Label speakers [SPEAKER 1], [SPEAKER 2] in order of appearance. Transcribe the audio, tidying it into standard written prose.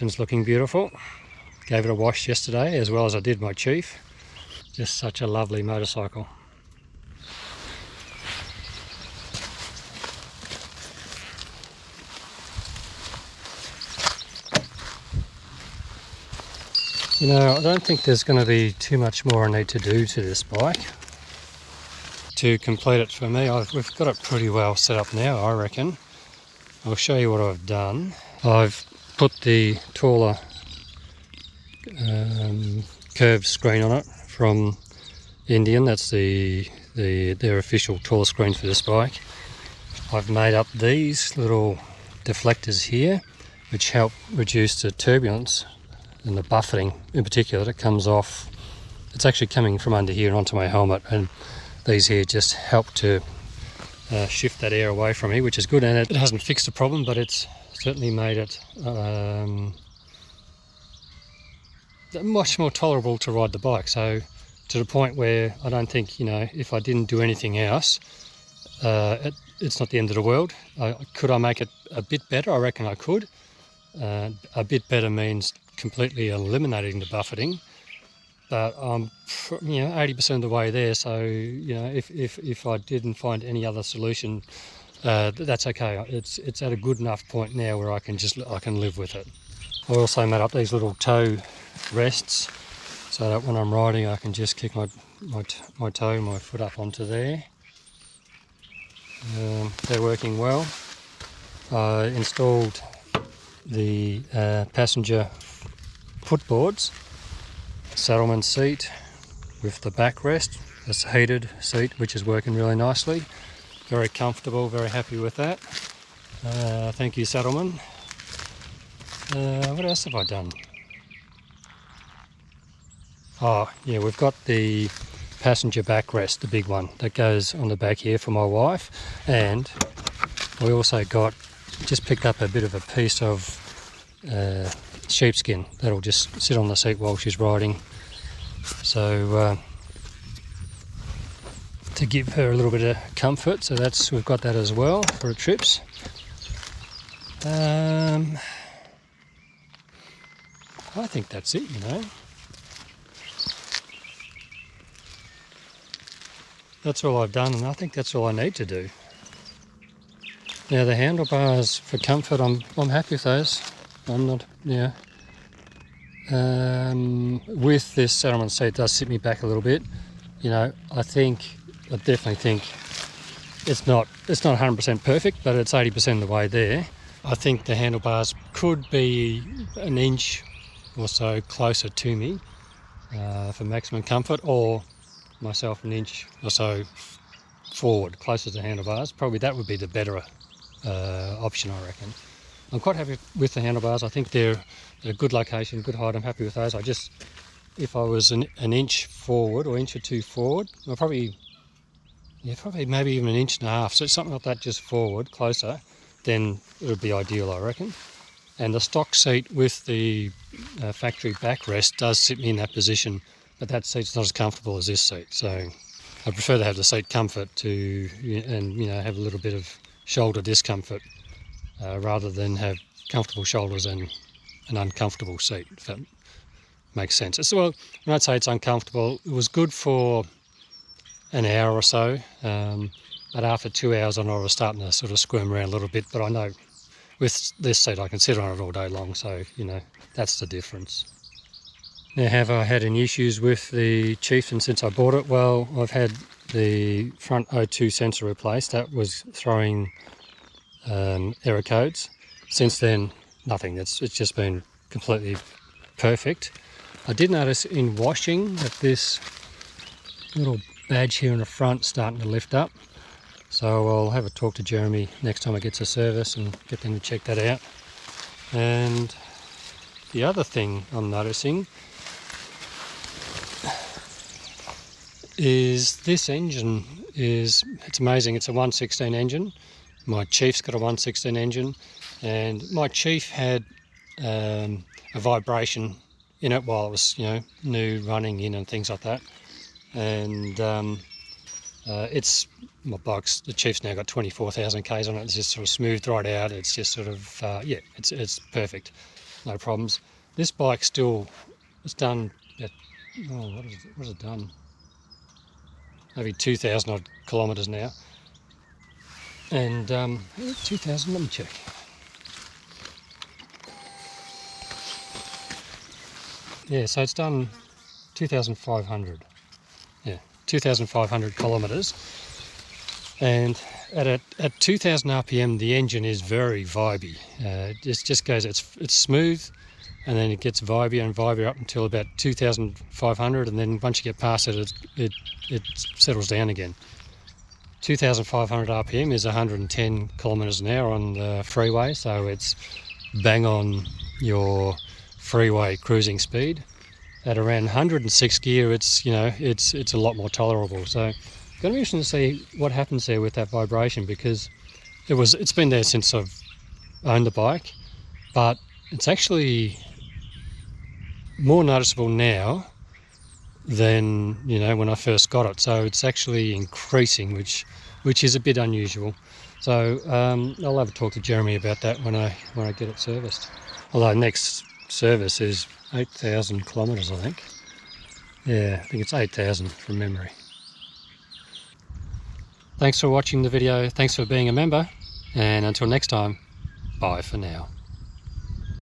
[SPEAKER 1] Chieftain's looking beautiful. Gave it a wash yesterday as well as I did my Chief. Just such a lovely motorcycle. You know, I don't think there's going to be too much more I need to do to this bike to complete it for me. We've got it pretty well set up now, I reckon. I'll show you what I've done. I've put the taller curved screen on it from Indian. That's their official taller screen for this bike. I've made up these little deflectors here, which help reduce the turbulence and the buffeting in particular that comes off. It's actually coming from under here and onto my helmet, and these here just help to shift that air away from me, which is good. And it hasn't fixed the problem, but it's certainly made it much more tolerable to ride the bike. So to the point where I don't think, you know, if I didn't do anything else, it's not the end of the world. Could I make it a bit better? I reckon I could. A bit better means completely eliminating the buffeting, but I'm 80% of the way there. So you know, if I didn't find any other solution, that's okay. It's at a good enough point now where I can live with it. I also made up these little toe rests so that when I'm riding I can just kick my foot up onto there. They're working well. I installed the passenger footboards, saddleman seat with the backrest. It's a heated seat which is working really nicely. Very comfortable, very happy with that. Thank you, saddleman. What else have I done? Oh yeah, we've got the passenger backrest, the big one that goes on the back here for my wife, and we also just picked up a bit of a piece of sheepskin that'll just sit on the seat while she's riding, so to give her a little bit of comfort. So we've got that as well for the trips. I think that's it, you know. That's all I've done, and I think that's all I need to do. Now the handlebars for comfort, I'm happy with those. I'm not, yeah. With this saddleman seat, it does sit me back a little bit. You know, I definitely think it's not 100% perfect, but it's 80% of the way there. I think the handlebars could be an inch or so closer to me for maximum comfort, or myself an inch or so forward, closer to the handlebars. Probably that would be the better option, I reckon. I'm quite happy with the handlebars. I think they're a good location, good height. I'm happy with those. If I was an inch forward or inch or two forward, I'll probably maybe even an inch and a half, so something like that, just forward, closer, then it would be ideal, I reckon. And the stock seat with the factory backrest does sit me in that position, but that seat's not as comfortable as this seat. So I prefer to have the seat comfort and have a little bit of shoulder discomfort rather than have comfortable shoulders and an uncomfortable seat, if that makes sense. Well, when I'd say it's uncomfortable, it was good for an hour or so, but after 2 hours I know I was starting to sort of squirm around a little bit, but I know with this seat I can sit on it all day long, so you know, that's the difference. Now, have I had any issues with the Chieftain since I bought it? Well, I've had the front O2 sensor replaced. That was throwing error codes. Since then, nothing. It's just been completely perfect. I did notice in washing that this little badge here in the front starting to lift up. So I'll have a talk to Jeremy next time it gets a service and get them to check that out. And the other thing I'm noticing is this engine it's amazing. It's a 116 engine. My Chief's got a 116 engine, and my Chief had a vibration in it while it was, new, running in and things like that. And the Chief's now got 24,000 k's on it. It's just sort of smoothed right out. It's just sort of, it's perfect. no problems. This bike still, it's done about, what has it done? Maybe 2,000 odd kilometres now. And 2,000, let me check. Yeah, so it's done 2,500. Yeah, 2,500 kilometres. And at 2,000 RPM, the engine is very vibey. It just goes, it's smooth, and then it gets vibier and vibier up until about 2,500, and then once you get past it, it settles down again. 2,500 RPM is 110 kilometres an hour on the freeway, so it's bang on your freeway cruising speed. At around 106 gear, it's a lot more tolerable. So it's going to be interesting to see what happens there with that vibration, because it's been there since I've owned the bike, but it's actually more noticeable now than when I first got it. So it's actually increasing, which is a bit unusual. So I'll have a talk to Jeremy about that when I get it serviced. Although next service is 8,000 kilometres, I think. Yeah, I think it's 8,000 from memory. Thanks for watching the video. Thanks for being a member. And until next time, bye for now.